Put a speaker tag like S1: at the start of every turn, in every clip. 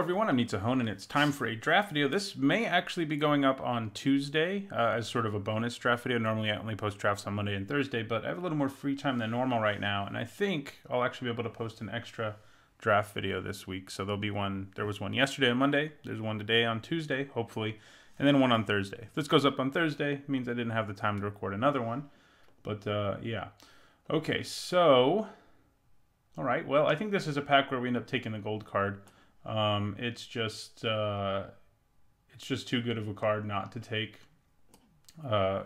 S1: everyone, I'm Ixalan, and it's time for a draft video. This may actually be going up on Tuesday as sort of a bonus draft video. Normally I only post drafts on Monday and Thursday, but I have a little more free time than normal right now, and I think I'll actually be able to post an extra draft video this week. So there'll be one, there was one yesterday on Monday, there's one today on Tuesday, hopefully, and then one on Thursday. If this goes up on Thursday, it means I didn't have the time to record another one, but yeah. Okay, so, all right, well, I think this is a pack where we end up taking the gold card. It's just too good of a card not to take. Well,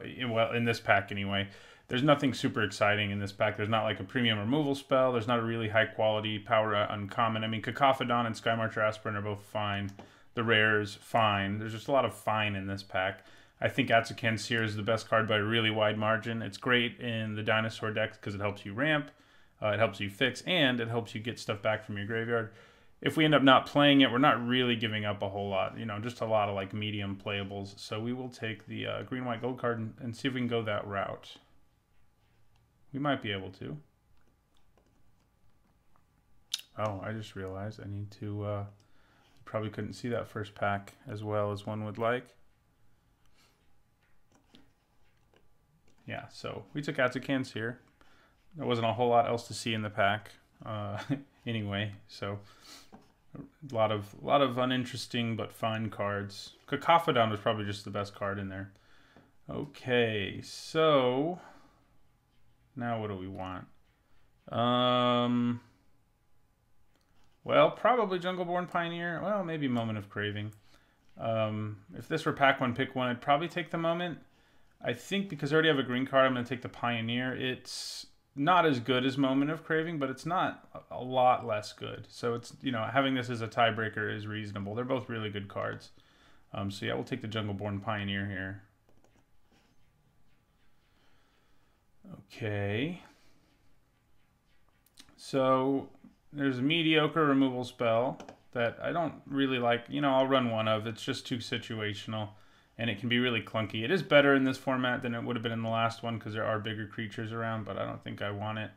S1: in this pack anyway. There's nothing super exciting in this pack. There's not like a premium removal spell. There's not a really high quality power uncommon. I mean, Cacophedon and Skymarcher Aspirin are both fine. The rares, fine. There's just a lot of fine in this pack. I think Ixalan Seer is the best card by a really wide margin. It's great in the dinosaur decks because it helps you ramp, it helps you fix, and it helps you get stuff back from your graveyard. If we end up not playing it, we're not really giving up a whole lot. You know, just a lot of like medium playables. So we will take the green, white, gold card and see if we can go that route. We might be able to. Oh, I just realized I need to... probably couldn't see that first pack as well as one would like. Yeah, so we took Ixalan here. There wasn't a whole lot else to see in the pack anyway, so a lot of uninteresting but fine cards. Cacophedon was probably just the best card in there. Okay, so now what do we want? Well, probably Jungleborn Pioneer. Well, maybe Moment of Craving. If this were pack one, pick one, I'd probably take the Moment. I think because I already have a green card, I'm going to take the Pioneer. It's not as good as Moment of Craving, but it's not a lot less good. So it's, you know, having this as a tiebreaker is reasonable. They're both really good cards. So yeah, we'll take the Jungleborn Pioneer here. Okay. So there's a mediocre removal spell that I don't really like. You know, I'll run one of. It's just too situational, and it can be really clunky. It is better in this format than it would have been in the last one because there are bigger creatures around, but I don't think I want it.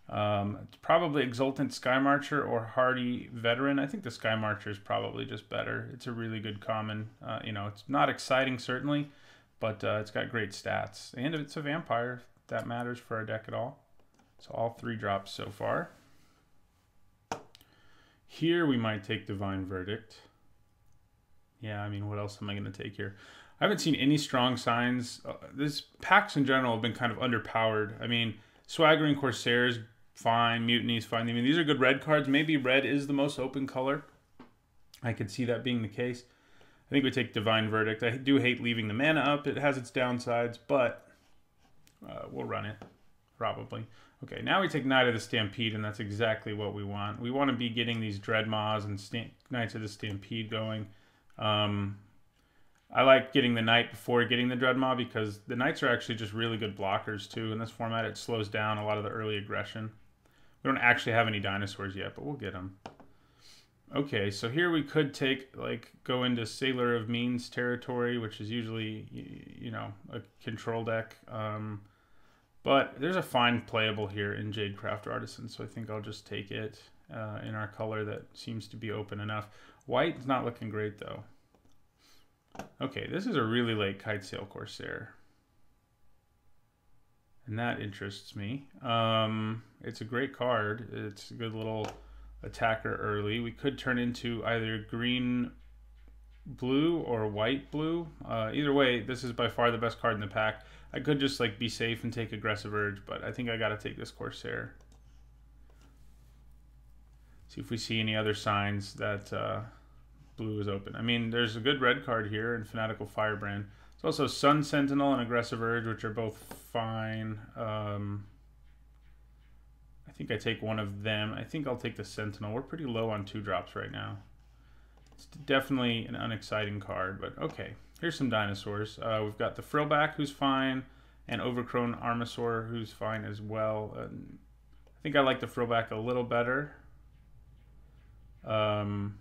S1: It's probably Exultant Skymarcher or Hardy Veteran. I think the Skymarcher is probably just better. It's a really good common. You know, it's not exciting, certainly, but it's got great stats. And it's a vampire, if that matters for our deck at all. So all 3 drops so far. Here we might take Divine Verdict. Yeah, I mean, what else am I going to take here? I haven't seen any strong signs. This packs in general have been kind of underpowered. I mean, Swaggering Corsairs, fine. Mutiny's fine. I mean, these are good red cards. Maybe red is the most open color. I could see that being the case. I think we take Divine Verdict. I do hate leaving the mana up. It has its downsides, but we'll run it, probably. Okay, now we take Knight of the Stampede, and that's exactly what we want. We want to be getting these Dreadmaws and Knights of the Stampede going. I like getting the Knight before getting the Dreadmaw because the Knights are actually just really good blockers too. In this format, it slows down a lot of the early aggression. We don't actually have any dinosaurs yet, but we'll get them. Okay, so here we could take, like, go into Sailor of Means territory, which is usually, you know, a control deck. But there's a fine playable here in Jadecraft Artisan, so I think I'll just take it in our color that seems to be open enough. White's not looking great, though. Okay, this is a really late Kitesail Corsair. And that interests me. It's a great card. It's a good little attacker early. We could turn into either green-blue or white-blue. Either way, this is by far the best card in the pack. I could just like be safe and take Aggressive Urge, but I think I gotta take this Corsair. See if we see any other signs that blue is open. I mean, there's a good red card here in Fanatical Firebrand. There's also Sun Sentinel and Aggressive Urge, which are both fine. I think I take one of them. I think I'll take the Sentinel. We're pretty low on 2 drops right now. It's definitely an unexciting card, but okay. Here's some dinosaurs. We've got the Frillback, who's fine, and Overgrown Armasaur, who's fine as well. I think I like the Frillback a little better. The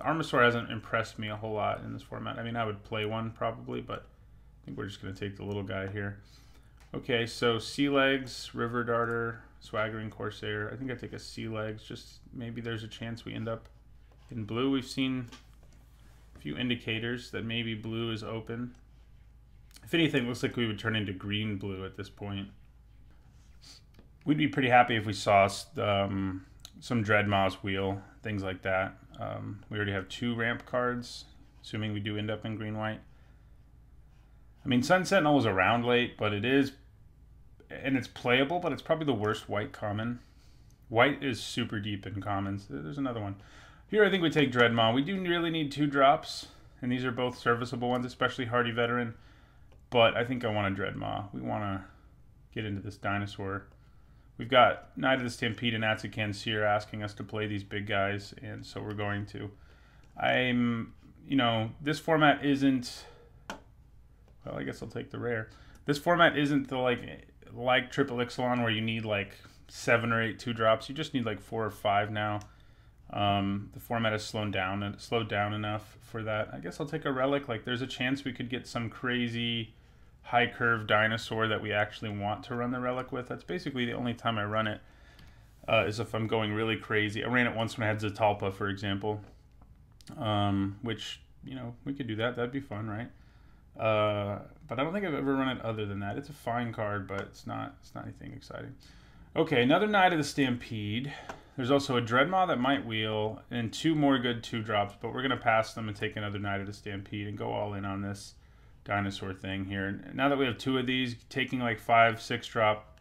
S1: Armasaur hasn't impressed me a whole lot in this format. I mean, I would play one probably, but I think we're just going to take the little guy here. Okay, so Sea Legs, River Darter, Swaggering Corsair. I think I take a Sea Legs. Just maybe there's a chance we end up In blue, we've seen a few indicators that maybe blue is open. If anything, it looks like we would turn into green-blue at this point. We'd be pretty happy if we saw some Dreadmaw's wheel, things like that. We already have 2 ramp cards, assuming we do end up in green-white. I mean, Sun Sentinel was around late, but it is, and it's playable, but it's probably the worst white common. White is super deep in commons. There's another one. Here I think we take Dreadmaw. We do really need 2 drops, and these are both serviceable ones, especially Hardy Veteran. But I think I want a Dreadmaw. We want to get into this dinosaur. We've got Knight of the Stampede and Atsakan Seer asking us to play these big guys, and so we're going to. This format isn't... Well, I guess I'll take the rare. This format isn't the like Triple Ixalan where you need like 7 or 8 2-drops. You just need like 4 or 5 now. The format has slowed down enough for that. I guess I'll take a relic. Like, there's a chance we could get some crazy high curve dinosaur that we actually want to run the relic with. That's basically the only time I run it, is if I'm going really crazy. I ran it once when I had Zatalpa, for example, which, we could do that. That'd be fun, right? But I don't think I've ever run it other than that. It's a fine card, but it's not anything exciting. Okay, another Knight of the Stampede. There's also a Dreadmaw that might wheel, and 2 more good 2-drops, but we're going to pass them and take another Knight of the Stampede and go all in on this dinosaur thing here. And now that we have 2 of these, taking like 5, 6-drop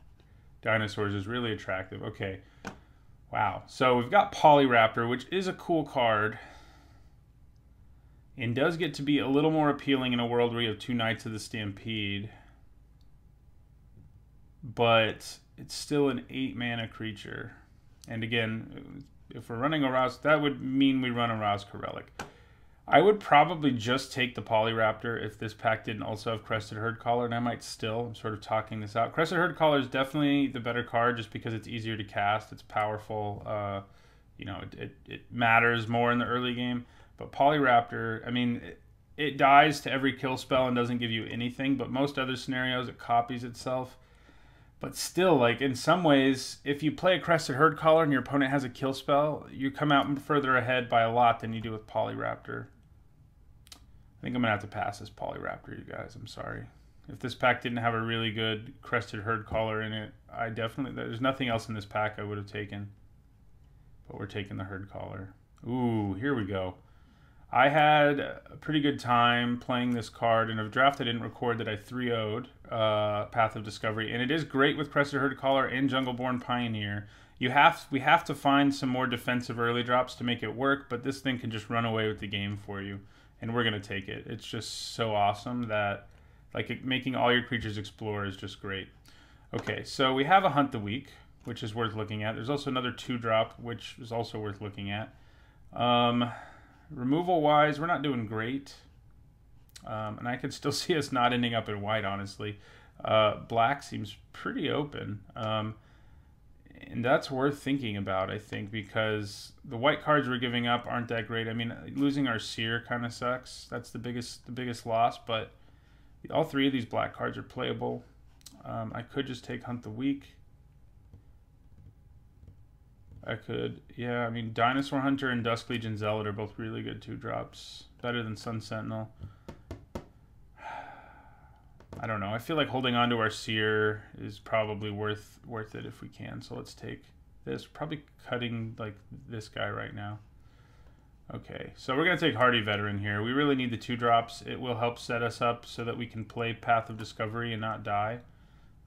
S1: dinosaurs is really attractive. Okay, wow. So we've got Polyraptor, which is a cool card, and does get to be a little more appealing in a world where you have 2 Knights of the Stampede. But it's still an 8-mana creature. And again, if we're running a Raz, that would mean we run a Razka Relic. I would probably just take the Polyraptor if this pack didn't also have Crested Herdcaller, and I might still. I'm sort of talking this out. Crested Herdcaller is definitely the better card just because it's easier to cast. It's powerful. It matters more in the early game. But Polyraptor, I mean, it dies to every kill spell and doesn't give you anything, but most other scenarios it copies itself. But still, like, in some ways, if you play a Crested Herdcaller and your opponent has a kill spell, you come out further ahead by a lot than you do with Polyraptor. I think I'm going to have to pass this Polyraptor, you guys. I'm sorry. If this pack didn't have a really good Crested Herdcaller in it, there's nothing else in this pack I would have taken. But we're taking the Herdcaller. Ooh, here we go. I had a pretty good time playing this card. In a draft I didn't record that I 3-0'd Path of Discovery. And it is great with Crested Herdcaller and Jungleborn Pioneer. We have to find some more defensive early drops to make it work, but this thing can just run away with the game for you. And we're going to take it. It's just so awesome that making all your creatures explore is just great. Okay, so we have a Hunt the Weak, which is worth looking at. There's also another 2-drop, which is also worth looking at. Removal-wise, we're not doing great. And I could still see us not ending up in white, honestly. Black seems pretty open. And that's worth thinking about, I think, because the white cards we're giving up aren't that great. I mean, losing our Seer kind of sucks. That's the biggest loss, but all 3 of these black cards are playable. I could just take Hunt the Weak. I could, yeah, I mean, Dinosaur Hunter and Dusk Legion Zealot are both really good 2-drops. Better than Sun Sentinel. I don't know. I feel like holding on to our Seer is probably worth it if we can. So let's take this. Probably cutting like this guy right now. Okay, so we're going to take Hardy Veteran here. We really need the 2-drops. It will help set us up so that we can play Path of Discovery and not die.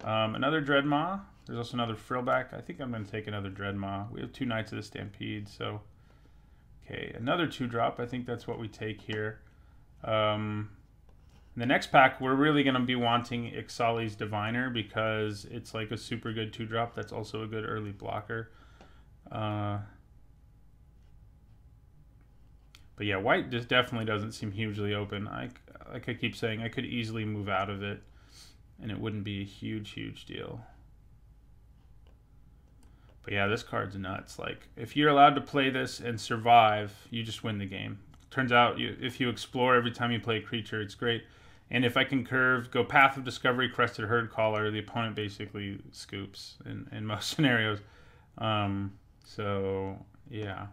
S1: Another Dreadmaw. There's also another Frillback. I think I'm going to take another Dreadmaw. We have 2 Knights of the Stampede, so... Okay, another 2-drop. I think that's what we take here. In the next pack, we're really going to be wanting Ixali's Diviner because it's like a super good 2-drop that's also a good early blocker. But yeah, white just definitely doesn't seem hugely open. Like I keep saying, I could easily move out of it, and it wouldn't be a huge deal. But yeah, this card's nuts. Like, if you're allowed to play this and survive, you just win the game. Turns out, if you explore every time you play a creature, it's great. And if I can go Path of Discovery, Crested Herdcaller, the opponent basically scoops in most scenarios. So, yeah.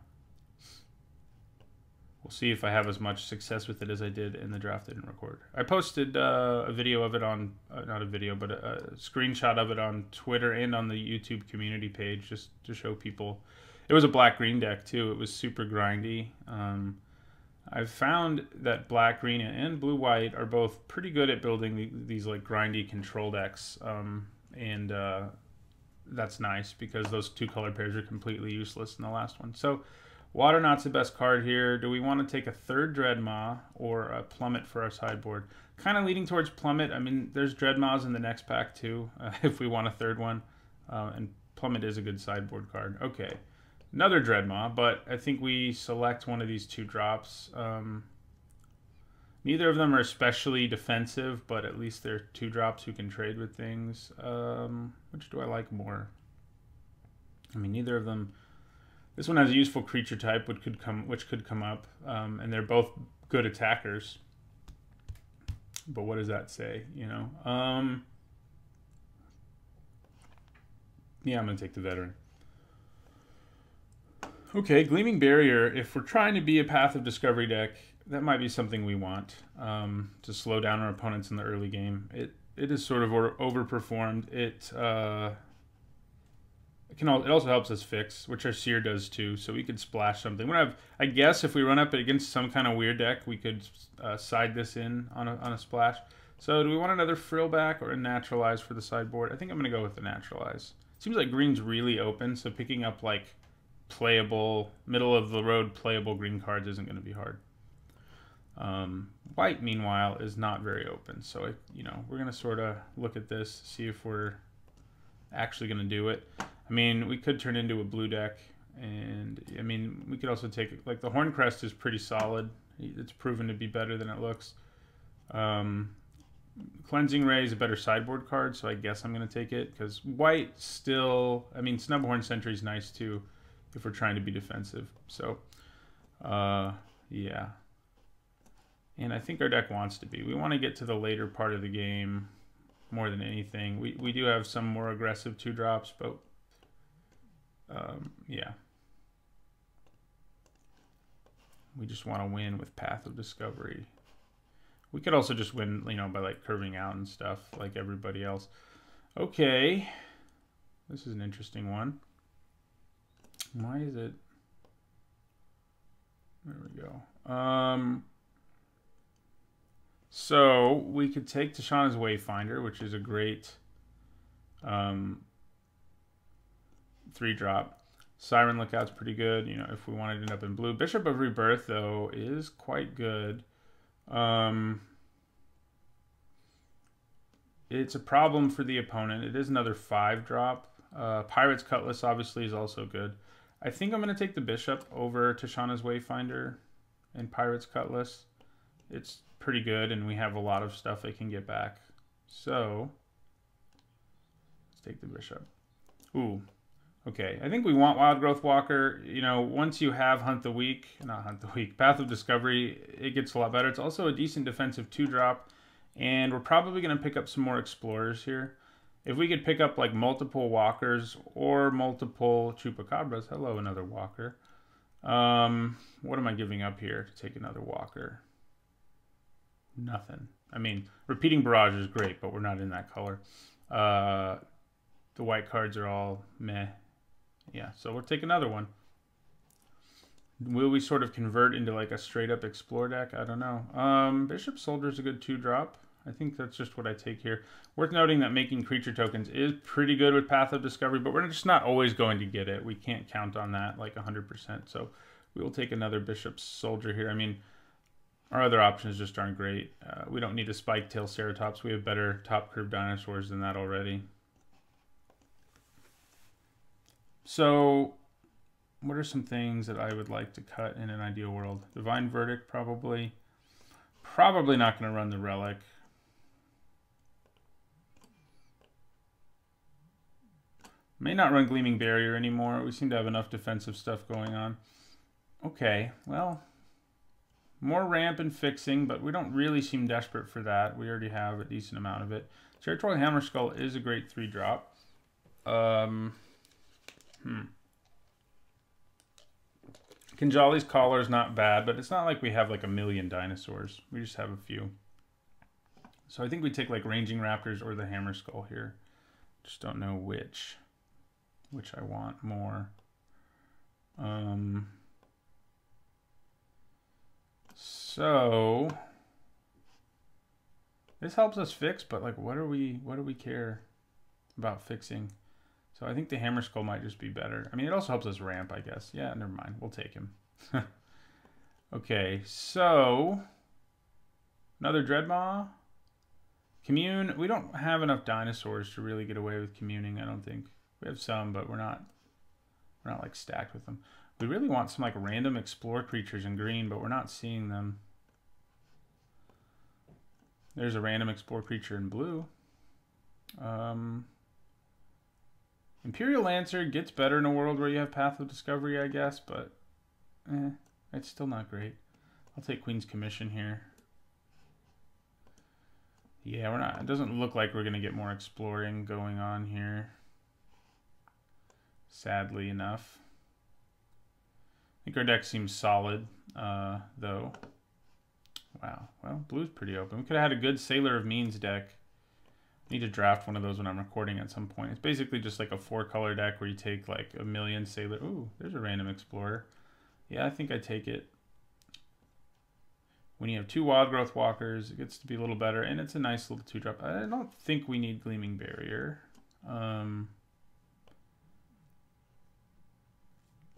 S1: we'll see if I have as much success with it as I did in the draft I didn't record. I posted a video of it on, not a video, but a screenshot of it on Twitter and on the YouTube community page just to show people. It was a black-green deck too. It was super grindy. I've found that black-green and blue-white are both pretty good at building these like grindy control decks. And that's nice because those two color pairs are completely useless in the last one. So Waternaut's the best card here. Do we want to take a third Dreadmaw or a Plummet for our sideboard? Kind of leaning towards Plummet. I mean, there's Dreadmaws in the next pack too, if we want a third one. And Plummet is a good sideboard card. Okay, another Dreadmaw, but I think we select one of these two drops. Neither of them are especially defensive, but at least they're two drops who can trade with things. Which do I like more? I mean, neither of them. This one has a useful creature type, which could come up, and they're both good attackers. But what does that say? You know. Yeah, I'm gonna take the veteran. Okay, Gleaming Barrier. If we're trying to be a Path of Discovery deck, that might be something we want to slow down our opponents in the early game. It is sort of overperformed. It also helps us fix, which our Seer does too. So we could splash something. I guess if we run up against some kind of weird deck, we could side this in on a splash. So do we want another Frillback or a Naturalize for the sideboard? I think I'm going to go with the Naturalize. Seems like green's really open, so picking up like playable, middle of the road playable green cards isn't going to be hard. White, meanwhile, is not very open. So, we're going to sort of look at this, see if we're actually going to do it. I mean, we could turn into a blue deck. And, I mean, we could also take, like, the Horncrest is pretty solid. It's proven to be better than it looks. Cleansing Ray is a better sideboard card, so I guess I'm going to take it. Because white still, I mean, Snubhorn Sentry is nice, too, if we're trying to be defensive. So, yeah. And I think our deck wants to be. We want to get to the later part of the game more than anything. We do have some more aggressive 2-drops, but yeah. We just want to win with Path of Discovery. We could also just win, by like curving out and stuff like everybody else. Okay. This is an interesting one. Why is it? There we go. So we could take Tashana's Wayfinder, which is a great 3-drop. Siren Lookout's pretty good, if we wanted to end up in blue. Bishop of Rebirth, though, is quite good. It's a problem for the opponent. It is another 5-drop. Pirate's Cutlass, obviously, is also good. I think I'm going to take the Bishop over Tashana's Wayfinder and Pirate's Cutlass. It's pretty good, and we have a lot of stuff they can get back. So, let's take the Bishop. Ooh, okay. I think we want Wild Growth Walker. Once you have Path of Discovery, it gets a lot better. It's also a decent defensive 2-drop, and we're probably going to pick up some more Explorers here. If we could pick up like multiple Walkers or multiple Chupacabras, hello, another Walker. What am I giving up here to take another Walker? Nothing. I mean, Repeating Barrage is great, but we're not in that color. The white cards are all meh. Yeah, so we'll take another one. Will we sort of convert into like a straight up Explore deck? I don't know. Bishop Soldier is a good 2-drop. I think that's just what I take here. Worth noting that making creature tokens is pretty good with Path of Discovery, but we're just not always going to get it. We can't count on that like 100%. So we will take another Bishop Soldier here. I mean, our other options just aren't great. We don't need a Spike-tail Ceratops. We have better top curve dinosaurs than that already. So, what are some things that I would like to cut in an ideal world? Divine Verdict, probably. Probably not going to run the Relic. May not run Gleaming Barrier anymore. We seem to have enough defensive stuff going on. Okay, well, more ramp and fixing, but we don't really seem desperate for that. We already have a decent amount of it. Territorial Hammerskull is a great 3-drop. Kinjali's Collar is not bad, but it's not like we have like a million dinosaurs. We just have a few. So I think we take like Ranging Raptors or the Hammer Skull here. Just don't know which I want more. So this helps us fix, but like what do we care about fixing? So I think the Hammer Skull might just be better. I mean, it also helps us ramp, I guess. Yeah, never mind. We'll take him. Okay, so another Dreadmaw. Commune. We don't have enough dinosaurs to really get away with communing, I don't think. We have some, but we're not like stacked with them. We really want some like random explore creatures in green, but we're not seeing them. There's a random explore creature in blue. Imperial Lancer gets better in a world where you have Path of Discovery, I guess, but it's still not great. I'll take Queen's Commission here. Yeah, we're not. It doesn't look like we're going to get more exploring going on here. Sadly enough. I think our deck seems solid, though. Wow. Well, blue's pretty open. We could have had a good Sailor of Means deck. Need to draft one of those when I'm recording at some point. It's basically just like a 4-color deck where you take like a million Sailor. Ooh, there's a random Explorer. Yeah, I think I take it. When you have 2 Wild Growth Walkers, it gets to be a little better, and it's a nice little 2-drop. I don't think we need Gleaming Barrier.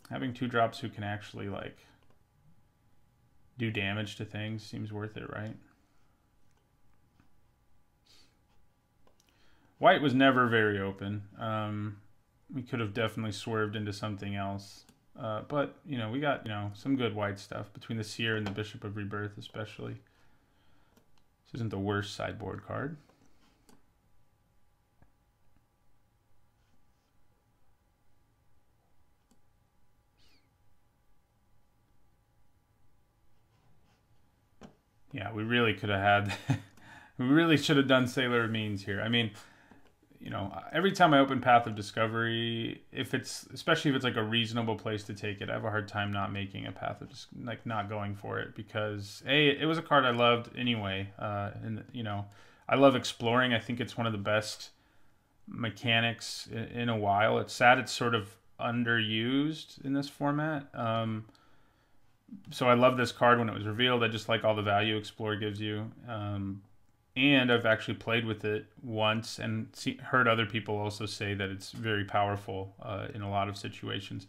S1: Having 2-drops who can actually like do damage to things seems worth it, right? White was never very open. We could have definitely swerved into something else. But, you know, we got, some good white stuff between the Seer and the Bishop of Rebirth, especially. This isn't the worst sideboard card. Yeah, we really could have had... we really should have done Sailor of Means here. I mean... every time I open Path of Discovery, especially if it's like a reasonable place to take it, I have a hard time not making a Path of not going for it because it was a card I loved anyway. And I love exploring. I think it's one of the best mechanics in a while. It's sad it's sort of underused in this format. So I love this card when it was revealed. I just like all the value Explore gives you. And I've actually played with it once and heard other people also say that it's very powerful in a lot of situations.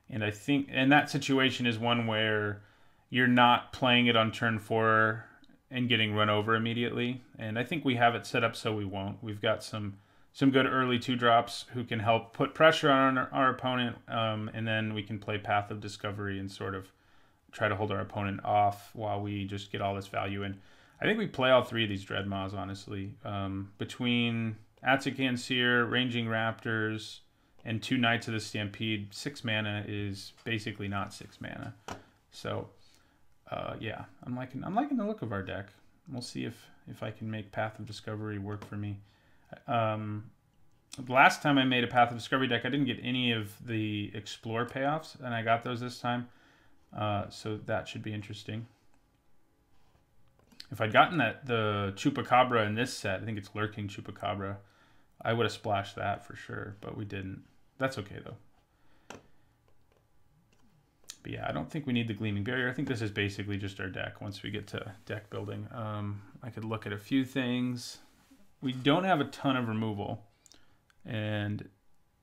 S1: And I think, and that situation is one where you're not playing it on turn 4 and getting run over immediately. And I think we have it set up so we won't. We've got some good early 2-drops who can help put pressure on our opponent. And then we can play Path of Discovery and sort of try to hold our opponent off while we just get all this value in. I think we play all 3 of these Dreadmaws, honestly. Between Atsukan Seer, Ranging Raptors, and 2 Knights of the Stampede, 6 mana is basically not 6 mana. So, yeah, I'm liking the look of our deck. We'll see if I can make Path of Discovery work for me. The last time I made a Path of Discovery deck, I didn't get any of the Explore payoffs, and I got those this time. So that should be interesting. If I'd gotten the Chupacabra in this set, I think it's Lurking Chupacabra, I would have splashed that for sure, but we didn't. That's okay, though. But yeah, I don't think we need the Gleaming Barrier. I think this is basically just our deck once we get to deck building. I could look at a few things. We don't have a ton of removal, and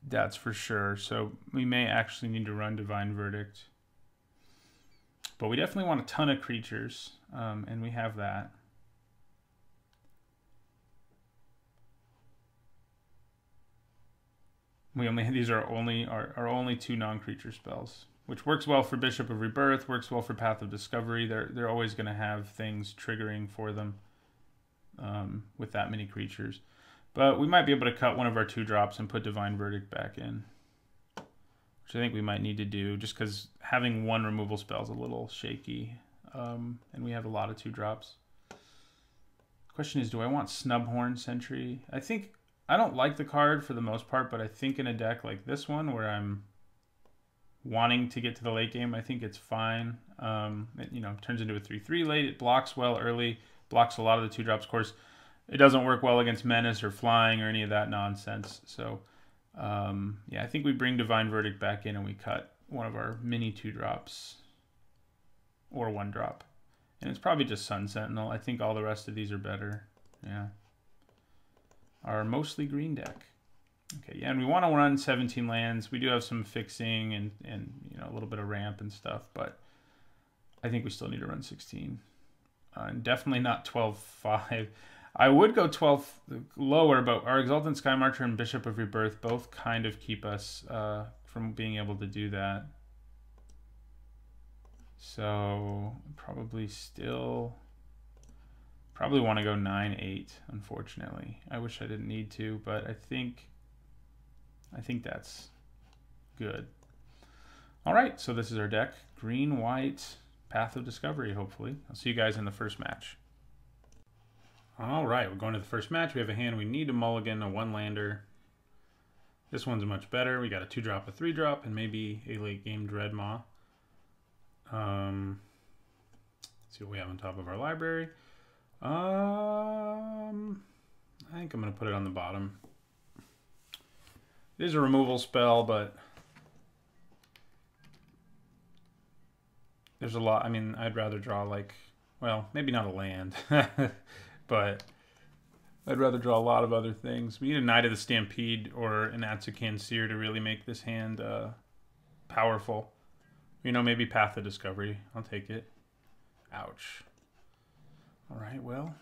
S1: that's for sure. So we may actually need to run Divine Verdict. But we definitely want a ton of creatures, and we have that. These are our only 2 non-creature spells, which works well for Bishop of Rebirth, works well for Path of Discovery. They're always going to have things triggering for them with that many creatures. But we might be able to cut one of our 2-drops and put Divine Verdict back in, which I think we might need to do just because having 1 removal spell is a little shaky, and we have a lot of 2-drops. Question is, do I want Snubhorn Sentry? I don't like the card for the most part, but I think in a deck like this one where I'm wanting to get to the late game, I think it's fine. It, turns into a 3/3 late. It blocks well early, blocks a lot of the 2-drops. Of course, it doesn't work well against Menace or Flying or any of that nonsense. So, yeah, I think we bring Divine Verdict back in and we cut one of our mini 2-drops or 1-drop. And it's probably just Sun Sentinel. I think all the rest of these are better. Yeah. Our mostly green deck. Okay, yeah, and we want to run 17 lands. We do have some fixing and a little bit of ramp and stuff, but I think we still need to run 16. And definitely not 12-5. I would go 12 lower, but our Exultant Sky Marcher and Bishop of Rebirth both kind of keep us from being able to do that. So probably want to go 9-8, unfortunately. I wish I didn't need to, but I think that's good. All right, so this is our deck. Green, white, Path of Discovery, hopefully. I'll see you guys in the first match. All right, we're going to the first match. We have a hand. We need a mulligan, a 1-lander. This one's much better. We got a 2-drop, a 3-drop, and maybe a late-game Dreadmaw. Let's see what we have on top of our library. I think I'm going to put it on the bottom. It is a removal spell, but there's a lot. I mean, I'd rather draw well, maybe not a land, but I'd rather draw a lot of other things. We need a Knight of the Stampede or an Atsukan Seer to really make this hand powerful. Maybe Path of Discovery. I'll take it. Ouch. All right, well,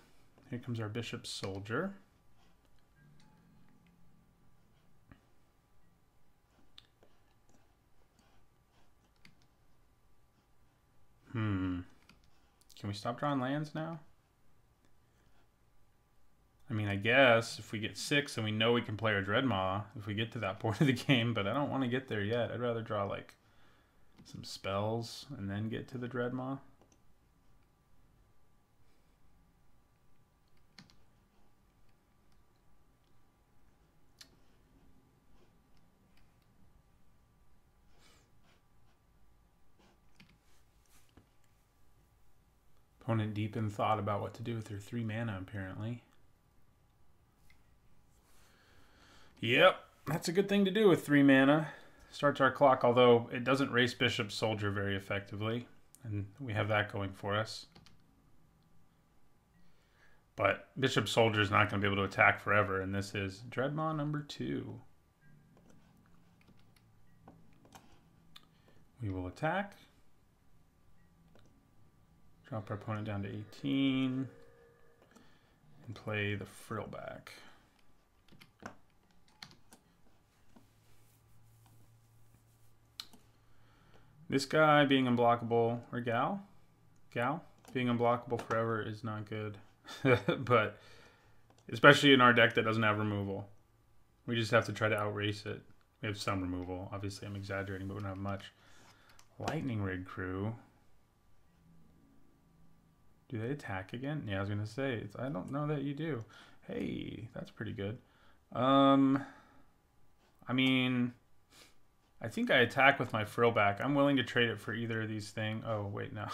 S1: here comes our Bishop Soldier. Can we stop drawing lands now? I mean, I guess if we get 6 and we know we can play our Dreadmaw, if we get to that point of the game, but I don't want to get there yet. I'd rather draw some spells and then get to the Dreadmaw. Opponent deep in thought about what to do with their 3 mana, apparently. Yep, that's a good thing to do with 3 mana. Starts our clock, although it doesn't race Bishop Soldier very effectively. And we have that going for us. But Bishop Soldier is not going to be able to attack forever, and this is Dreadmaw number 2. We will attack. Drop our opponent down to 18 and play the Frillback. This guy being unblockable, or gal being unblockable forever is not good. But especially in our deck that doesn't have removal. We just have to try to outrace it. We have some removal. Obviously I'm exaggerating, but we don't have much. Lightning Rig Crew. Do they attack again? Yeah, I was gonna say, I don't know that you do. Hey, that's pretty good. I mean, I think I attack with my Frillback. I'm willing to trade it for either of these things. Oh, wait, no.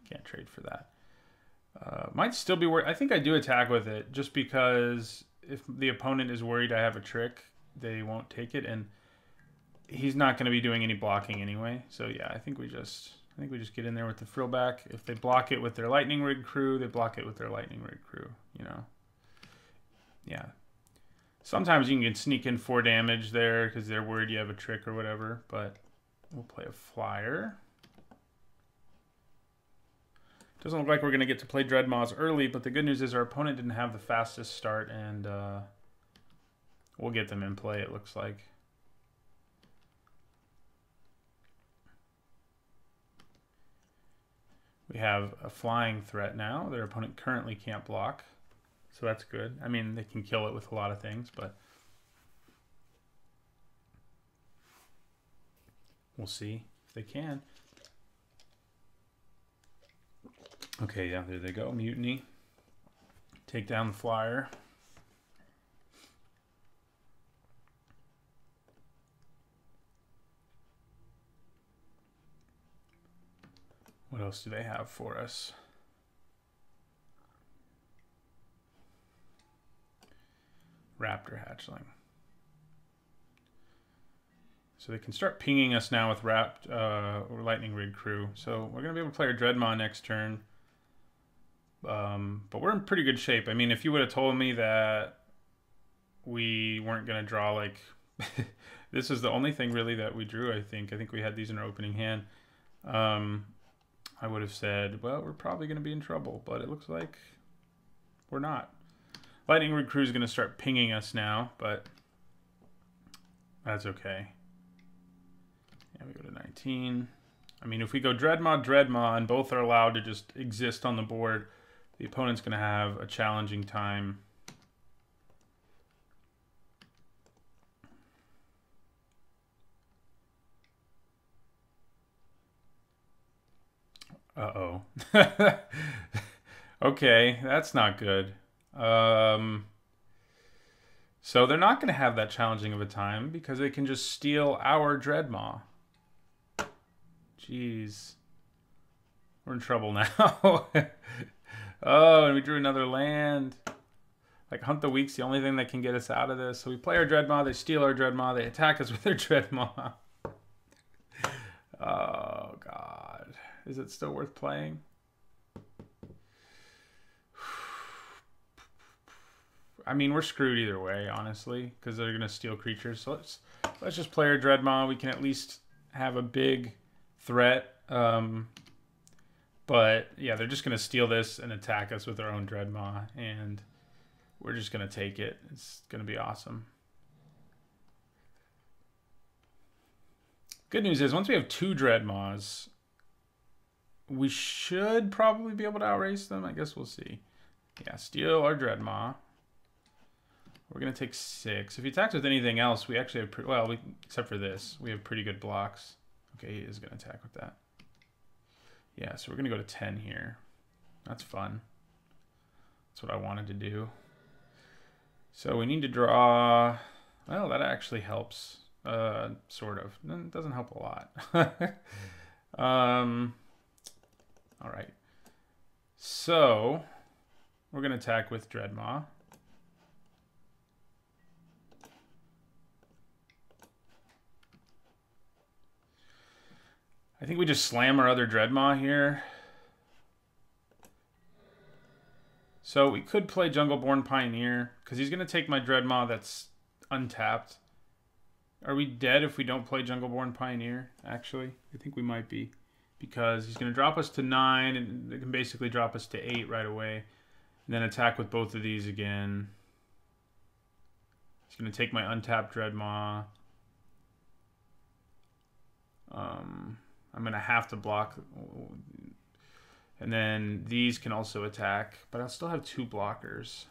S1: Can't trade for that. Might still be worth. I think I do attack with it just because if the opponent is worried I have a trick, they won't take it, and he's not going to be doing any blocking anyway. So yeah, I think we just get in there with the Frillback. If they block it with their Lightning Rig Crew, they block it with their Lightning Rig Crew, Yeah. Sometimes you can sneak in 4 damage there because they're worried you have a trick or whatever, but we'll play a Flyer. Doesn't look like we're going to get to play Dreadmaws early, but the good news is our opponent didn't have the fastest start, and we'll get them in play, it looks like. We have a flying threat now. Their opponent currently can't block, so that's good. I mean, they can kill it with a lot of things, but we'll see if they can. Okay, yeah, there they go. Mutiny. Take down the Flyer. What else do they have for us? Raptor hatchling. So they can start pinging us now with Lightning Rig Crew. So we're going to be able to play our Dreadmaw next turn. But we're in pretty good shape. I mean, if you would have told me that we weren't going to draw, like... this is the only thing really that we drew, I think. I think we had these in our opening hand. I would have said, well, we're probably going to be in trouble. But it looks like we're not. Lightning Rig Crew is going to start pinging us now, but that's okay. Yeah, we go to 19. I mean, if we go Dreadmaw, and both are allowed to just exist on the board, the opponent's going to have a challenging time. Uh-oh. Okay, that's not good. So they're not going to have that challenging of a time because they can just steal our Dreadmaw. Jeez. We're in trouble now. Oh, and we drew another land. Like, Hunt the Week's the only thing that can get us out of this. So we play our Dreadmaw, they steal our Dreadmaw, they attack us with their Dreadmaw. Oh, God. Is it still worth playing? I mean, we're screwed either way, honestly, because they're going to steal creatures. So let's just play our Dreadmaw. We can at least have a big threat. But, yeah, they're just going to steal this and attack us with their own Dreadmaw. And we're just going to take it. It's going to be awesome. Good news is, once we have 2 Dreadmaws, we should probably be able to outrace them. I guess we'll see. Yeah, steal our Dreadmaw. We're going to take 6. If he attacks with anything else, we actually have... well, except for this, we have pretty good blocks. Okay, he is going to attack with that. Yeah, so we're going to go to 10 here. That's fun. That's what I wanted to do. So we need to draw... well, that actually helps. Sort of. It doesn't help a lot. All right. So we're going to attack with Dreadmaw. I think we just slam our other Dreadmaw here. So we could play Jungleborn Pioneer, because he's going to take my Dreadmaw that's untapped. Are we dead if we don't play Jungleborn Pioneer, actually? I think we might be. Because he's going to drop us to 9, and it can basically drop us to 8 right away. And then attack with both of these again. He's going to take my untapped Dreadmaw. I'm going to have to block. And then these can also attack. But I'll still have 2 blockers.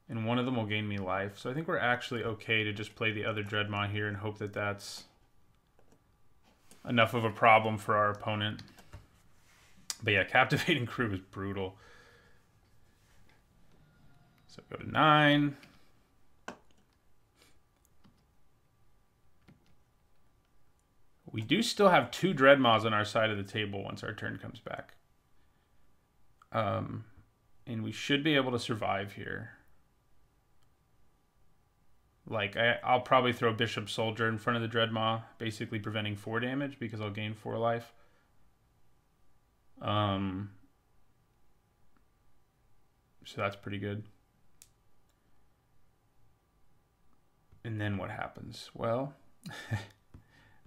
S1: And one of them will gain me life. So I think we're actually okay to just play the other Dreadmaw here and hope that that's enough of a problem for our opponent. But yeah, Captivating Crew is brutal. So go to 9. We do still have 2 Dreadmaws on our side of the table once our turn comes back. And we should be able to survive here. Like, I'll probably throw Bishop Soldier in front of the Dreadmaw, basically preventing 4 damage because I'll gain 4 life. So that's pretty good. And then what happens? Well,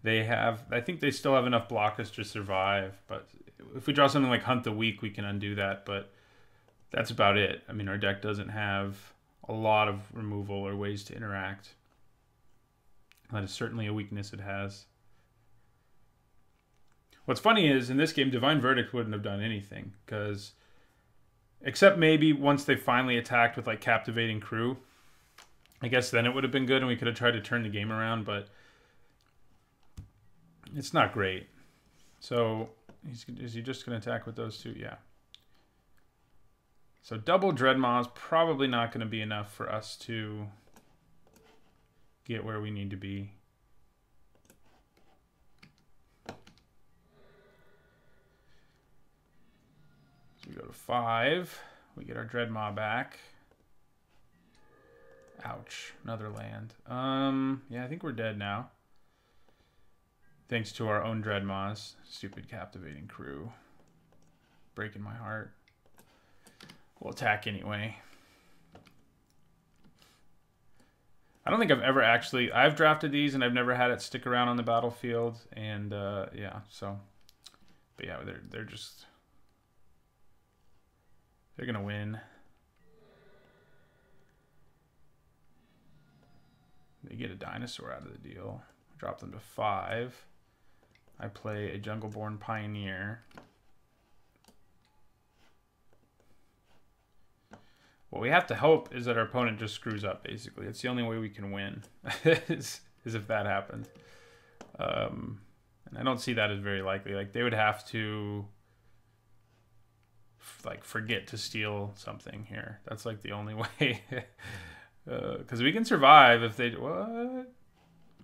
S1: I think they still have enough blockers to survive, but if we draw something like Hunt the Weak, we can undo that, but that's about it. I mean, our deck doesn't have a lot of removal or ways to interact. That is certainly a weakness it has. What's funny is, in this game, Divine Verdict wouldn't have done anything, because except maybe once they finally attacked with like Captivating Crew, I guess then it would have been good and we could have tried to turn the game around, but it's not great. So is he just going to attack with those 2? Yeah. So double Dreadmaw is probably not going to be enough for us to get where we need to be. we go to 5. We get our Dreadmaw back. Ouch. Another land. Yeah, I think we're dead now. Thanks to our own Dreadmaws. Stupid Captivating Crew. Breaking my heart. We'll attack anyway. I don't think I've ever actually... I've drafted these and I've never had it stick around on the battlefield. And, yeah, so... But yeah, they're just... They're going to win. They get a dinosaur out of the deal. Drop them to 5. I play a Jungleborn Pioneer. What we have to hope is that our opponent just screws up, basically. It's the only way we can win, is if that happens. And I don't see that as very likely. Like, they would have to... like, forget to steal something here. That's, like, the only way. Because we can survive if they... What?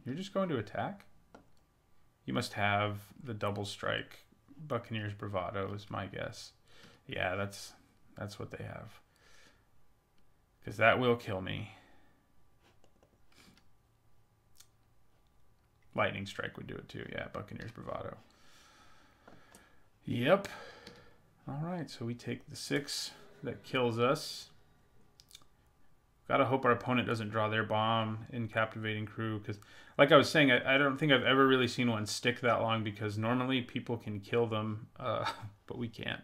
S1: You're just going to attack? You must have the double strike. Buccaneers Bravado is my guess. Yeah, that's what they have. Because that will kill me. Lightning Strike would do it too. Yeah, Buccaneers Bravado. Yep. All right, so we take the 6 that kills us. Gotta hope our opponent doesn't draw their bomb in Captivating Crew, because, like I was saying, I don't think I've ever really seen one stick that long, because normally people can kill them, but we can't.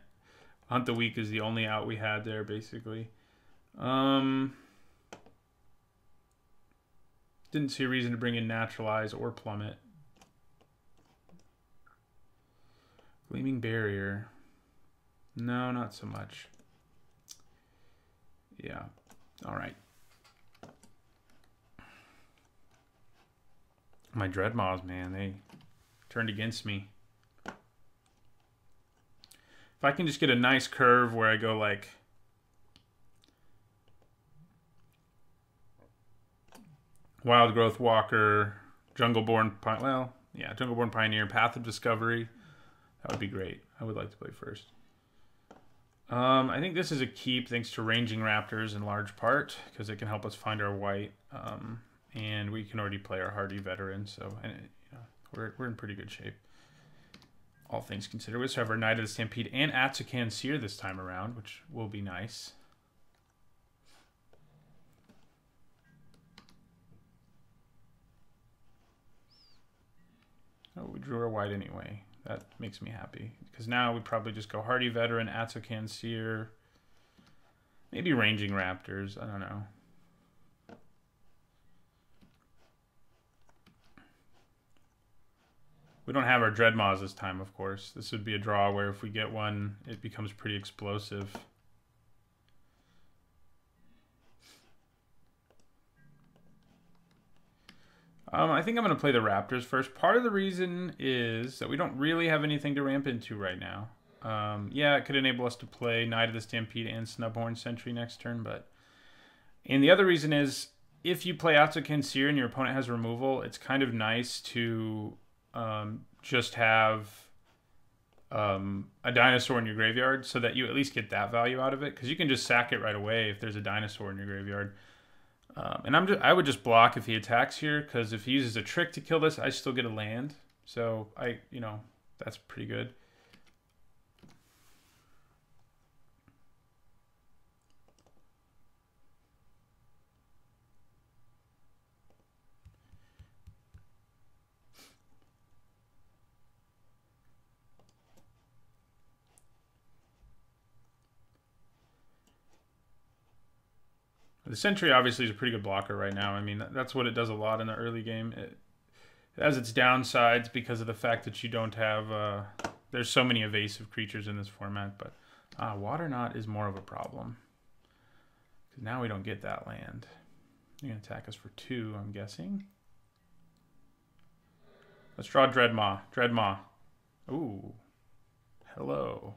S1: Hunt the Weak is the only out we had there, basically. Didn't see a reason to bring in Naturalize or Plummet. Gleaming Barrier. No, not so much. Yeah. All right. My Dreadmaws, man, they turned against me. If I can just get a nice curve where I go like... Wild Growth Walker, Jungleborn Pioneer, Path of Discovery. That would be great. I would like to play first. I think this is a keep thanks to Ranging Raptors in large part, because it can help us find our white. And we can already play our Hardy Veteran, so we're in pretty good shape. All things considered. We also have our Knight of the Stampede and Atsukan Seer this time around, which will be nice. Oh, we drew our white anyway. That makes me happy. Because now we probably just go Hardy Veteran, Atsukan Seer, maybe Ranging Raptors. I don't know. We don't have our Dreadmaws this time, of course. This would be a draw where if we get one, it becomes pretty explosive. I think I'm going to play the Raptors first. Part of the reason is that we don't really have anything to ramp into right now. Yeah, it could enable us to play Knight of the Stampede and Snubhorn Sentry next turn, but... And the other reason is, if you play Atsukan Seer and your opponent has removal, it's kind of nice to just have a dinosaur in your graveyard so that you at least get that value out of it, because you can just sack it right away if there's a dinosaur in your graveyard. And I would just block if he attacks here, because if he uses a trick to kill this, I still get a land. So that's pretty good. The Sentry obviously is a pretty good blocker right now. I mean, that's what it does a lot in the early game. It has its downsides because of the fact that you don't have... there's so many evasive creatures in this format, but Water Knot is more of a problem. Because now we don't get that land. You're going to attack us for 2, I'm guessing. Let's draw Dreadmaw. Dreadmaw. Ooh. Hello.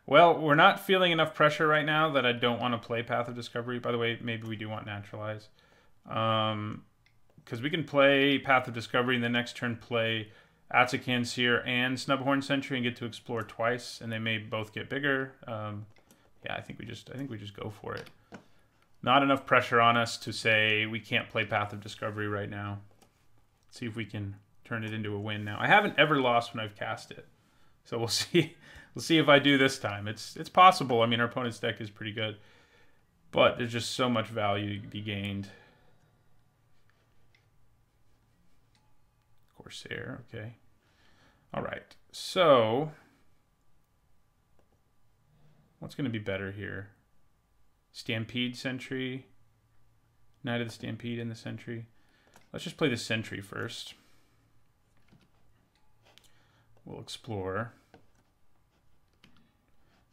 S1: Well, we're not feeling enough pressure right now that I don't want to play Path of Discovery. By the way, maybe we do want Naturalize. Because we can play Path of Discovery and the next turn play Atsakan Seer and Snubhorn Sentry and get to explore twice, and they may both get bigger. Yeah, I think we just go for it. Not enough pressure on us to say we can't play Path of Discovery right now. Let's see if we can turn it into a win now. I haven't ever lost when I've cast it, so we'll see. We'll see if I do this time. It's possible. I mean, our opponent's deck is pretty good, but there's just so much value to be gained. Corsair, okay. All right, so what's going to be better here? Stampede Sentry, Knight of the Stampede and the Sentry. Let's just play the Sentry first. We'll explore.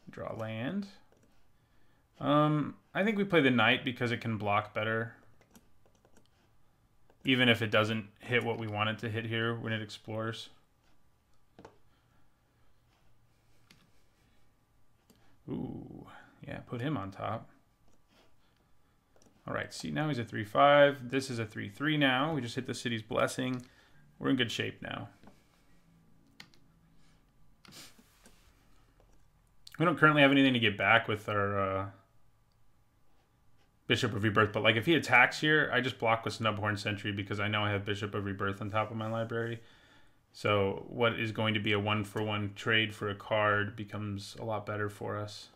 S1: Draw land. I think we play the Knight because it can block better. Even if it doesn't hit what we want it to hit here when it explores. Ooh, yeah, put him on top. All right, see, now he's a 3/5. This is a 3/3 now. We just hit the City's Blessing. We're in good shape now. We don't currently have anything to get back with our Bishop of Rebirth, but like if he attacks here, I just block with Snubhorn Sentry because I know I have Bishop of Rebirth on top of my library. So what is going to be a 1-for-1 trade for a card becomes a lot better for us.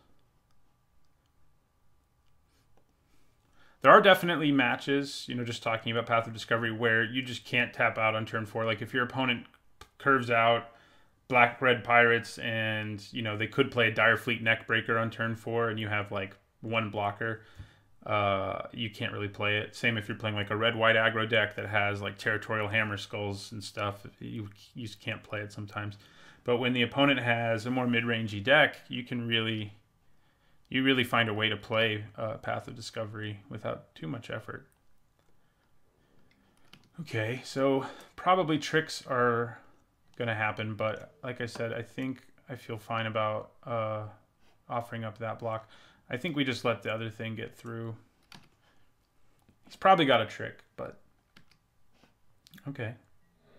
S1: There are definitely matches, you know, just talking about Path of Discovery, where you just can't tap out on turn 4. Like if your opponent curves out Black-Red Pirates and, you know, they could play a Direfleet Neckbreaker on turn 4 and you have like one blocker. You can't really play it. Same if you're playing like a red-white aggro deck that has like Territorial Hammer Skulls and stuff. You just can't play it sometimes. But when the opponent has a more mid-rangey deck, you really find a way to play Path of Discovery without too much effort. Okay, so probably tricks are going to happen, but like I said, I think I feel fine about offering up that block. I think we just let the other thing get through. He's probably got a trick, but okay,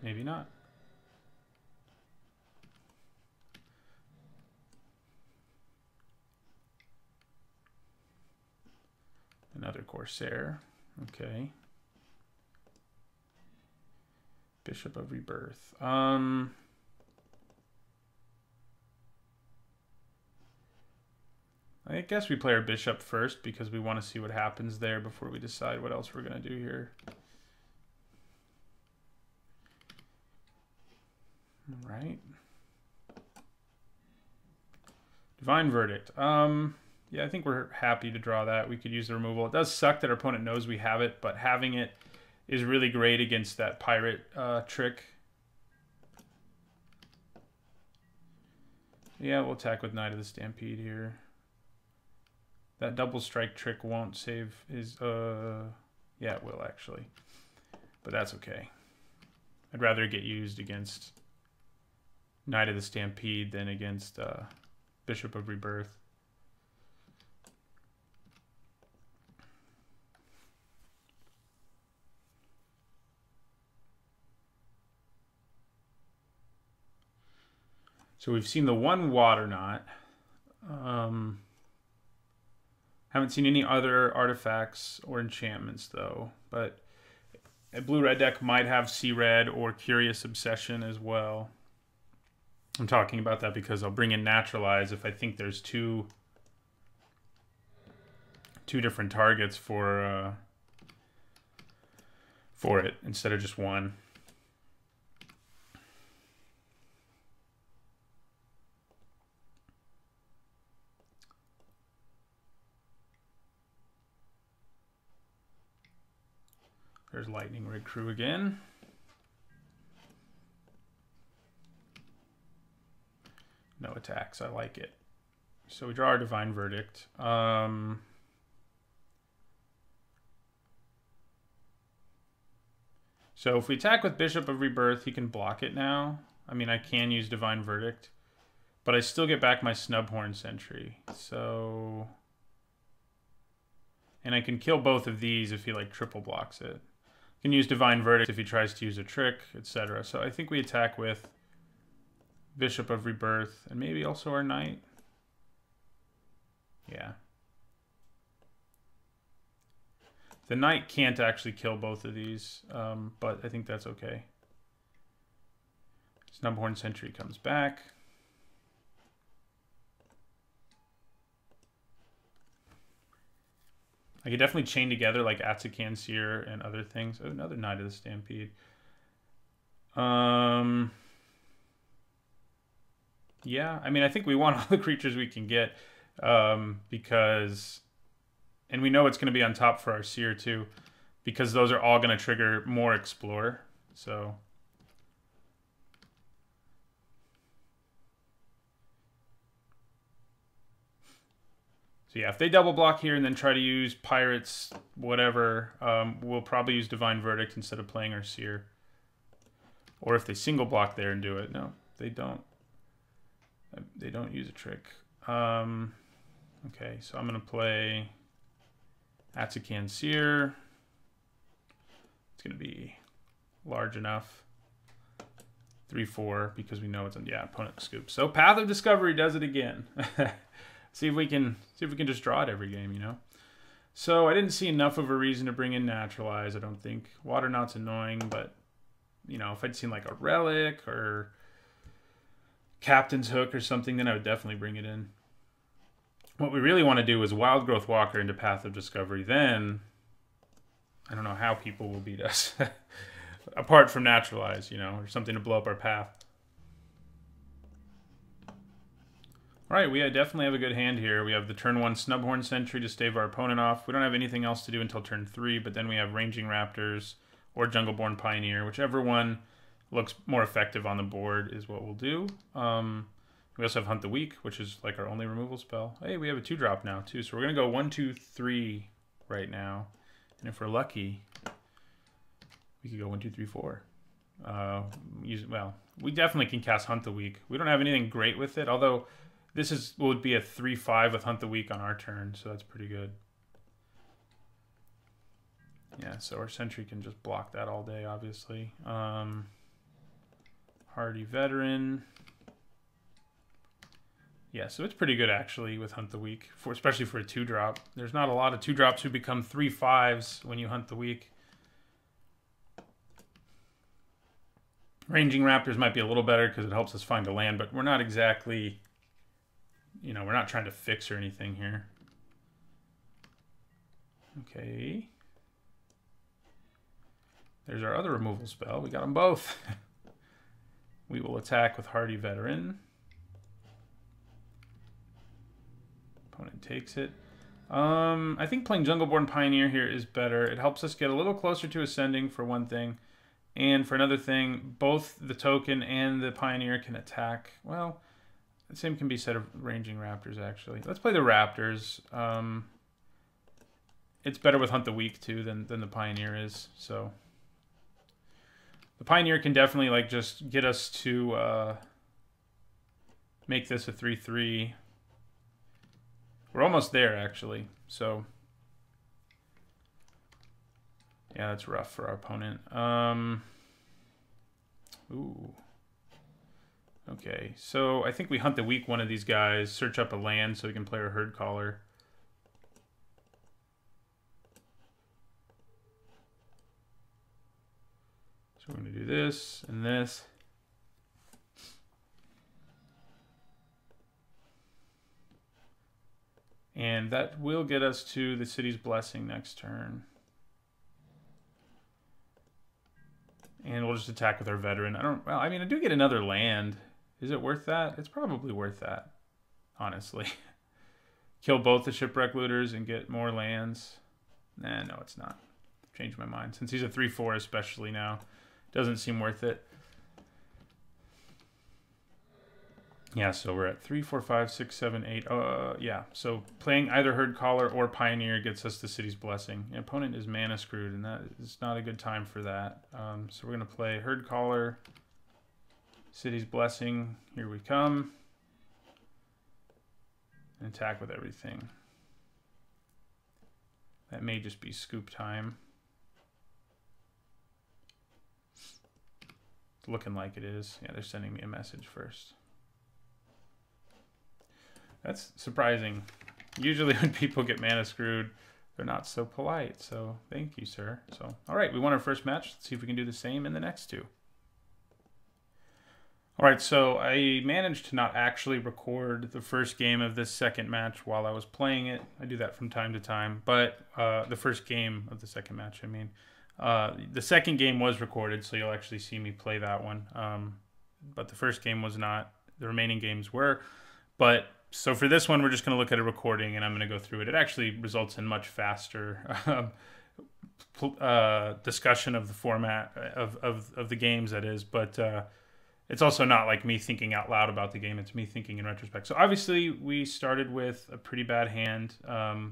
S1: maybe not. Another Corsair, okay. Bishop of Rebirth. I guess we play our bishop first because we want to see what happens there before we decide what else we're going to do here. All right. Divine Verdict. Yeah, I think we're happy to draw that. We could use the removal. It does suck that our opponent knows we have it, but having it is really great against that pirate trick. Yeah, we'll attack with Knight of the Stampede here. That double strike trick won't save his, yeah, it will actually. But that's okay. I'd rather get used against Knight of the Stampede than against Bishop of Rebirth. So we've seen the one Water Knot. Haven't seen any other artifacts or enchantments, though. But a blue-red deck might have Sea-Red or Curious Obsession as well. I'm talking about that because I'll bring in Naturalize if I think there's two different targets for it instead of just one. There's Lightning Rig Crew again. No attacks, I like it. So we draw our Divine Verdict. So if we attack with Bishop of Rebirth, he can block it now. I mean, I can use Divine Verdict, but I still get back my Snubhorn Sentry. So, and I can kill both of these if he like triple blocks it. Can use Divine Verdict if he tries to use a trick, etc. So I think we attack with Bishop of Rebirth and maybe also our Knight. Yeah. The Knight can't actually kill both of these, but I think that's okay. Snubhorn Sentry comes back. I could definitely chain together like Atsakan Seer and other things. Oh, another Knight of the Stampede. Yeah, I mean, I think we want all the creatures we can get because... And we know it's going to be on top for our Seer too, because those are all going to trigger more Explore. So yeah, if they double block here and then try to use Pirates, whatever, we'll probably use Divine Verdict instead of playing our Seer. Or if they single block there and do it. No, they don't. They don't use a trick. Okay, so I'm going to play Atsakan Seer. It's going to be large enough. 3/4 because we know it's on, yeah, opponent scoops. So Path of Discovery does it again. see if we can just draw it every game, you know. So I didn't see enough of a reason to bring in Naturalize, I don't think. Waternaut's annoying, but you know, if I'd seen like a Relic or Captain's Hook or something, then I would definitely bring it in. What we really want to do is Wild Growth Walker into Path of Discovery. Then I don't know how people will beat us. Apart from Naturalize, you know, or something to blow up our path. All right, we definitely have a good hand here. We have the turn 1 Snubhorn Sentry to stave our opponent off. We don't have anything else to do until turn 3, but then we have Ranging Raptors or Jungleborn Pioneer. Whichever one looks more effective on the board is what we'll do. We also have Hunt the Weak, which is like our only removal spell. Hey, we have a 2-drop now, too. So we're going to go 1, 2, 3 right now. And if we're lucky, we could go 1, 2, 3, 4. Well, we definitely can cast Hunt the Weak. We don't have anything great with it, although this would be a 3/5 with Hunt the Weak on our turn, so that's pretty good. Yeah, so our Sentry can just block that all day, obviously. Hardy Veteran. Yeah, so it's pretty good, actually, with Hunt the Weak, especially for a 2-drop. There's not a lot of 2-drops who become 3/5s when you Hunt the Weak. Ranging Raptors might be a little better because it helps us find a land, but we're not exactly, you know, we're not trying to fix or anything here. Okay. There's our other removal spell. We got them both. We will attack with Hardy Veteran. Opponent takes it. I think playing Jungleborn Pioneer here is better. It helps us get a little closer to Ascending for one thing. And for another thing, both the token and the Pioneer can attack. Well, the same can be said of Ranging Raptors, actually. Let's play the Raptors. It's better with Hunt the Weak, too, than the Pioneer is. So the Pioneer can definitely like just get us to make this a 3/3. We're almost there, actually. So yeah, that's rough for our opponent. Ooh. Okay, so I think we Hunt the Weak one of these guys, search up a land so we can play our Herd Caller. So we're going to do this and this. And that will get us to the City's Blessing next turn. And we'll just attack with our Veteran. Well, I mean, I do get another land. Is it worth that? It's probably worth that, honestly. Kill both the Shipwreck Looters and get more lands. Nah, no, it's not. Changed my mind. Since he's a 3/4 especially now, doesn't seem worth it. Yeah, so we're at 3, 4, 5, 6, 7, 8. Yeah, so playing either Herd Caller or Pioneer gets us the City's Blessing. The opponent is mana screwed, and that is not a good time for that. So we're going to play Herd Caller, City's Blessing. Here we come. And attack with everything. That may just be scoop time. looking like it is. Yeah, they're sending me a message first. That's surprising. Usually when people get mana screwed, they're not so polite. So thank you, sir. So, all right, we won our first match. Let's see if we can do the same in the next two. All right, so I managed to not actually record the first game of this second match while I was playing it. I do that from time to time, but the first game of the second match, I mean. The second game was recorded, so you'll actually see me play that one. But the first game was not. The remaining games were. But so for this one, we're just going to look at a recording, and I'm going to go through it. It actually results in much faster discussion of the format of the games, that is. But it's also not like me thinking out loud about the game. It's me thinking in retrospect. So obviously, we started with a pretty bad hand.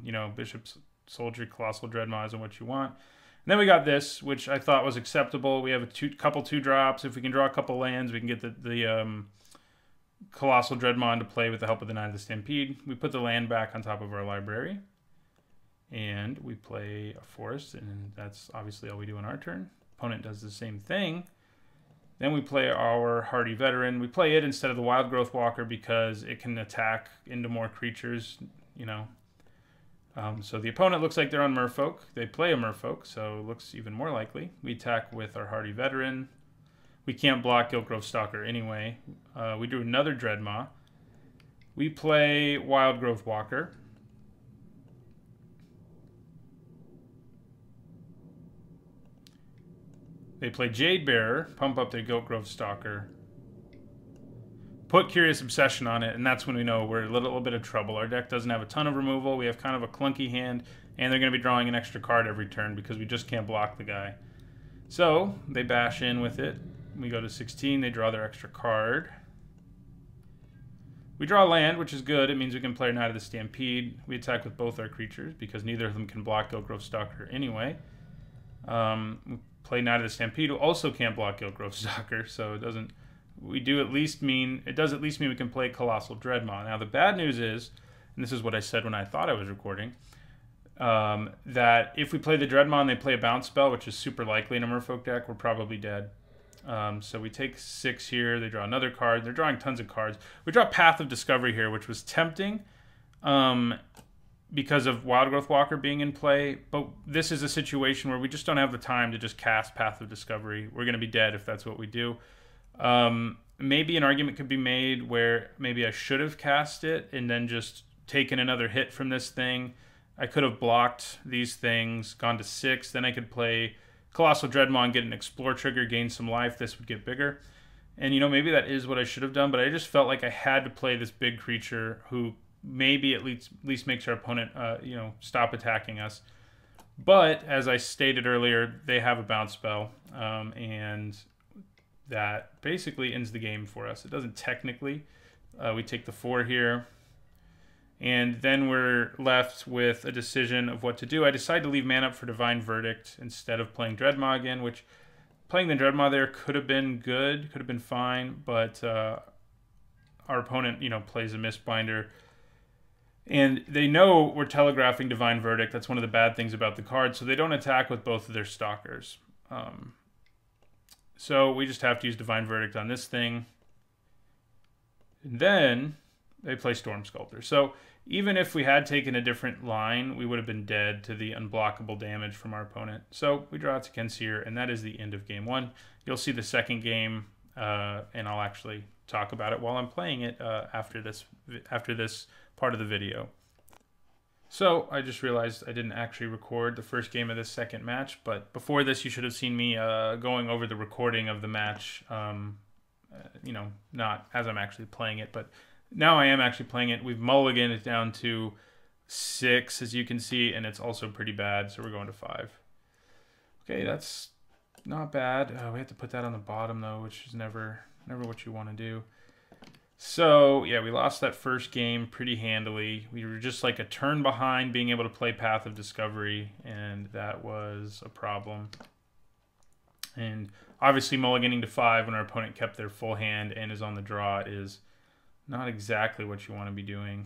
S1: You know, Bishop's Soldier, Colossal Dreadmaw isn't what you want. And then we got this, which I thought was acceptable. We have a couple 2-drops. If we can draw a couple lands, we can get the Colossal Dreadmaw into play with the help of the Knight of the Stampede. We put the land back on top of our library. And we play a forest, and that's obviously all we do on our turn. Opponent does the same thing. Then we play our Hardy Veteran. We play it instead of the Wild Growth Walker because it can attack into more creatures, you know. So the opponent looks like they're on Merfolk. They play a Merfolk, so it looks even more likely. We attack with our Hardy Veteran. We can't block Giltgrove Stalker anyway. We do another Dreadmaw. We play Wild Growth Walker. They play Jade Bearer, pump up their Giltgrove Stalker, put Curious Obsession on it, and that's when we know we're in a little bit of trouble. Our deck doesn't have a ton of removal. We have kind of a clunky hand, and they're going to be drawing an extra card every turn because we just can't block the guy. So they bash in with it. We go to 16. They draw their extra card. We draw land, which is good. It means we can play Knight of the Stampede. We attack with both our creatures because neither of them can block Giltgrove Stalker anyway. We play Knight of the Stampede, who also can't block Giltgrove Stalker, so it doesn't. It does at least mean we can play Colossal Dreadmaw. Now the bad news is, and this is what I said when I thought I was recording, that if we play the Dreadmaw and they play a bounce spell, which is super likely in a Merfolk deck, we're probably dead. So we take 6 here. They draw another card. They're drawing tons of cards. We draw Path of Discovery here, which was tempting because of Wild Growth Walker being in play. But this is a situation where we just don't have the time to just cast Path of Discovery. We're going to be dead if that's what we do. Maybe an argument could be made where maybe I should have cast it and then just taken another hit from this thing. I could have blocked these things, gone to 6. Then I could play Colossal Dreadmaw and get an Explore trigger, gain some life. This would get bigger. And, you know, maybe that is what I should have done, but I just felt like I had to play this big creature who maybe at least makes our opponent, you know, stop attacking us. But, as I stated earlier, they have a bounce spell, and that basically ends the game for us. It doesn't technically. We take the 4 here. And then we're left with a decision of what to do. I decided to leave mana up for Divine Verdict instead of playing Dreadmaw again, which playing the Dreadmaw there could have been good, could have been fine, but our opponent, you know, plays a Mistbinder. And they know we're telegraphing Divine Verdict. That's one of the bad things about the card, so they don't attack with both of their Stalkers. So we just have to use Divine Verdict on this thing. And then they play Storm Sculptor. So even if we had taken a different line, we would have been dead to the unblockable damage from our opponent. So we draw to Kenseer, and that is the end of game 1. You'll see the second game, and I'll actually talk about it while I'm playing it after this part of the video. So I just realized I didn't actually record the first game of this second match, but before this you should have seen me going over the recording of the match, you know, not as I'm actually playing it, but now I am actually playing it. We've mulliganed it down to 6, as you can see, and it's also pretty bad, so we're going to 5. Okay, that's not bad. We have to put that on the bottom, though, which is never what you want to do. So, yeah, we lost that first game pretty handily. We were just like a turn behind being able to play Path of Discovery, and that was a problem. And obviously mulliganing to 5 when our opponent kept their full hand and is on the draw is not exactly what you want to be doing.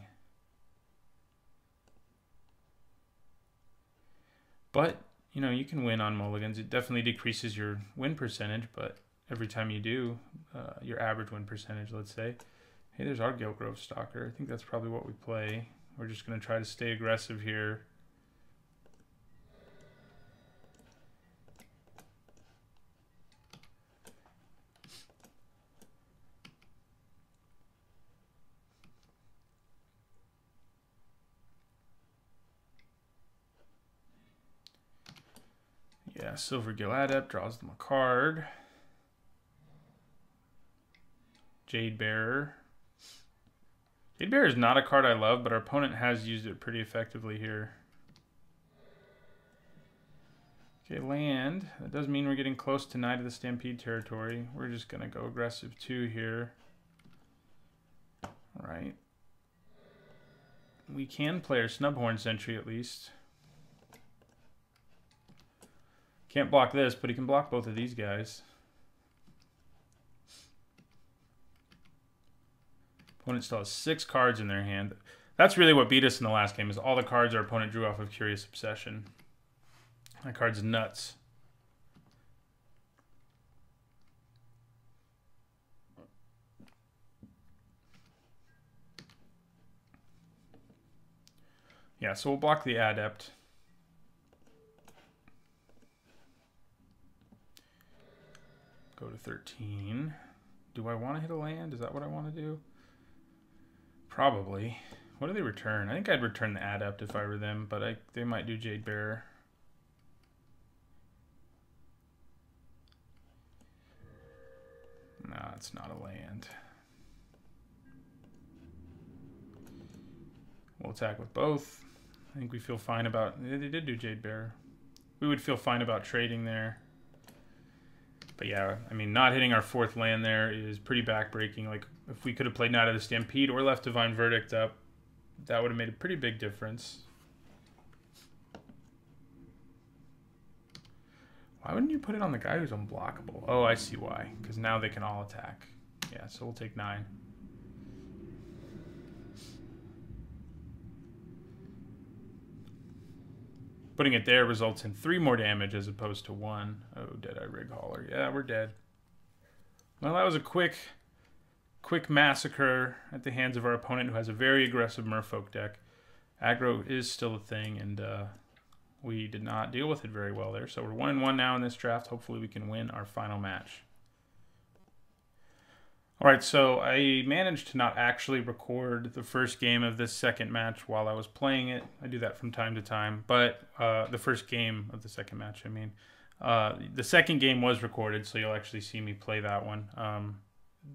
S1: But, you know, you can win on mulligans. It definitely decreases your win percentage, but every time you do, your average win percentage, let's say. Hey, there's our Giltgrove Stalker. I think that's probably what we play. We're just going to try to stay aggressive here. Yeah, Silver Gill Adept draws them a card. Jade Bearer. Jade Bearer is not a card I love, but our opponent has used it pretty effectively here. Okay, land. That does mean we're getting close to Knight of the Stampede territory. We're just going to go aggressive 2 here. All right. We can play our Snubhorn Sentry at least. Can't block this, but he can block both of these guys. Opponent still has 6 cards in their hand. That's really what beat us in the last game, is all the cards our opponent drew off of Curious Obsession. That card's nuts. Yeah, so we'll block the Adept. Go to 13. Do I want to hit a land? Is that what I want to do? Probably. What do they return? I think I'd return the Adept if I were them, but they might do Jade Bearer. No, it's not a land. We'll attack with both. I think we feel fine about... They did do Jade Bearer. We would feel fine about trading there. But yeah, I mean, not hitting our 4th land there is pretty backbreaking. Like, if we could have played Knight of the Stampede or left Divine Verdict up, that would have made a pretty big difference. Why wouldn't you put it on the guy who's unblockable? Oh, I see why. Because now they can all attack. Yeah, so we'll take 9. Putting it there results in 3 more damage as opposed to 1. Oh, Deadeye Rig Hauler. Yeah, we're dead. Well, that was a quick massacre at the hands of our opponent, who has a very aggressive Merfolk deck. Aggro is still a thing, and we did not deal with it very well there. So we're 1-1 now in this draft. Hopefully we can win our final match. All right, so I managed to not actually record the first game of this second match while I was playing it. I do that from time to time, but the first game of the second match, I mean. The second game was recorded, so you'll actually see me play that one.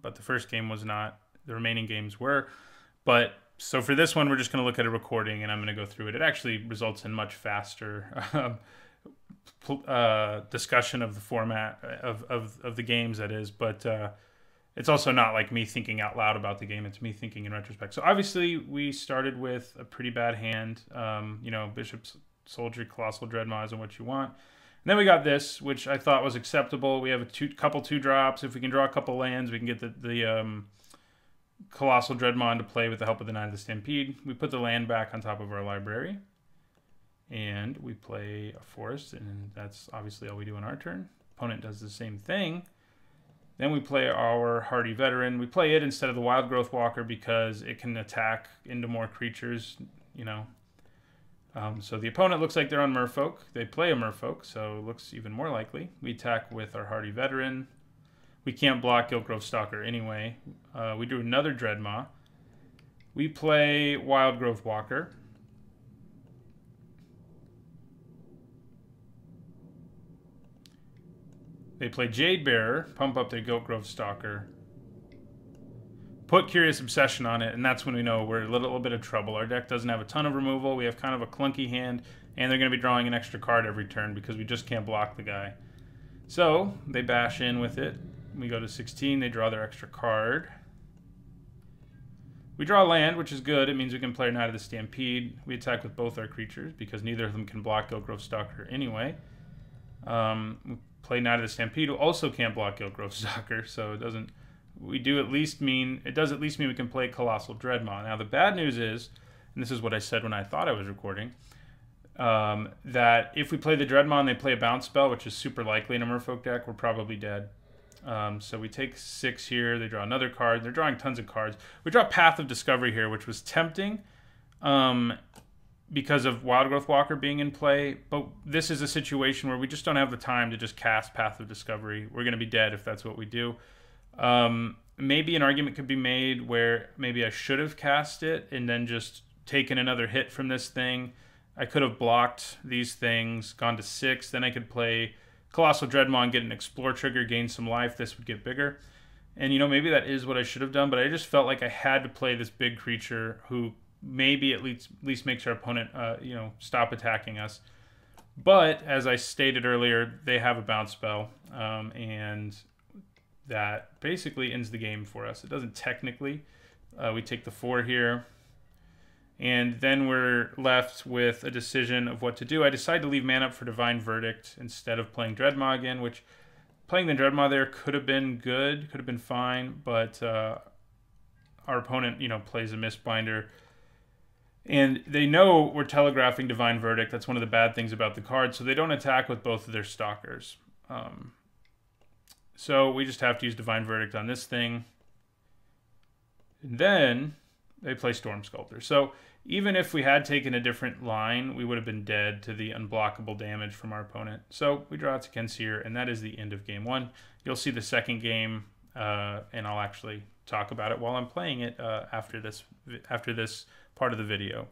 S1: But the first game was not. The remaining games were. But so for this one, we're just going to look at a recording, and I'm going to go through it. It actually results in much faster discussion of the format of the games, that is. But it's also not like me thinking out loud about the game. It's me thinking in retrospect. So obviously, we started with a pretty bad hand. You know, Bishop's Soldier, Colossal Dreadmaw isn't what you want. And then we got this, which I thought was acceptable. We have a couple 2-drops. If we can draw a couple lands, we can get the Colossal Dreadmaw into play with the help of the Knight of the Stampede. We put the land back on top of our library. And we play a forest, and that's obviously all we do on our turn. Opponent does the same thing. Then we play our Hardy Veteran. We play it instead of the Wild Growth Walker because it can attack into more creatures, you know. So the opponent looks like they're on Merfolk. They play a Merfolk, so it looks even more likely. We attack with our Hardy Veteran. We can't block Giltgrove Stalker anyway. We do another Dreadmaw. We play Wild Growth Walker. They play Jade Bearer, pump up their Giltgrove Stalker, put Curious Obsession on it, and that's when we know we're in a little bit of trouble. Our deck doesn't have a ton of removal. We have kind of a clunky hand, and they're going to be drawing an extra card every turn because we just can't block the guy. So they bash in with it. We go to 16. They draw their extra card. We draw land, which is good. It means we can play Knight of the Stampede. We attack with both our creatures because neither of them can block Giltgrove Stalker anyway. We play Knight of the Stampede, who also can't block Giltgrove Stalker, so it doesn't. It does at least mean we can play Colossal Dreadmaw. Now the bad news is, and this is what I said when I thought I was recording, that if we play the Dreadmaw and they play a bounce spell, which is super likely in a Merfolk deck, we're probably dead. So we take 6 here. They draw another card. They're drawing tons of cards. We draw Path of Discovery here, which was tempting because of Wild Growth Walker being in play. But this is a situation where we just don't have the time to just cast Path of Discovery. We're going to be dead if that's what we do. Maybe an argument could be made where maybe I should have cast it and then just taken another hit from this thing. I could have blocked these things, gone to 6. Then I could play Colossal Dreadmaw and get an Explore trigger, gain some life. This would get bigger. And, you know, maybe that is what I should have done, but I just felt like I had to play this big creature who maybe at least makes our opponent, you know, stop attacking us. But, as I stated earlier, they have a bounce spell, and that basically ends the game for us. It doesn't technically. We take the 4 here. And then we're left with a decision of what to do. I decided to leave mana up for Divine Verdict instead of playing Dreadmaw again, which playing the Dreadmaw there could have been good, could have been fine, but our opponent, you know, plays a Mistbinder. And they know we're telegraphing Divine Verdict. That's one of the bad things about the card, so they don't attack with both of their Stalkers. So we just have to use Divine Verdict on this thing. And then they play Storm Sculptor. So even if we had taken a different line, we would have been dead to the unblockable damage from our opponent. So we draw to Kenseer, and that is the end of game 1. You'll see the second game, and I'll actually talk about it while I'm playing it after this part of the video.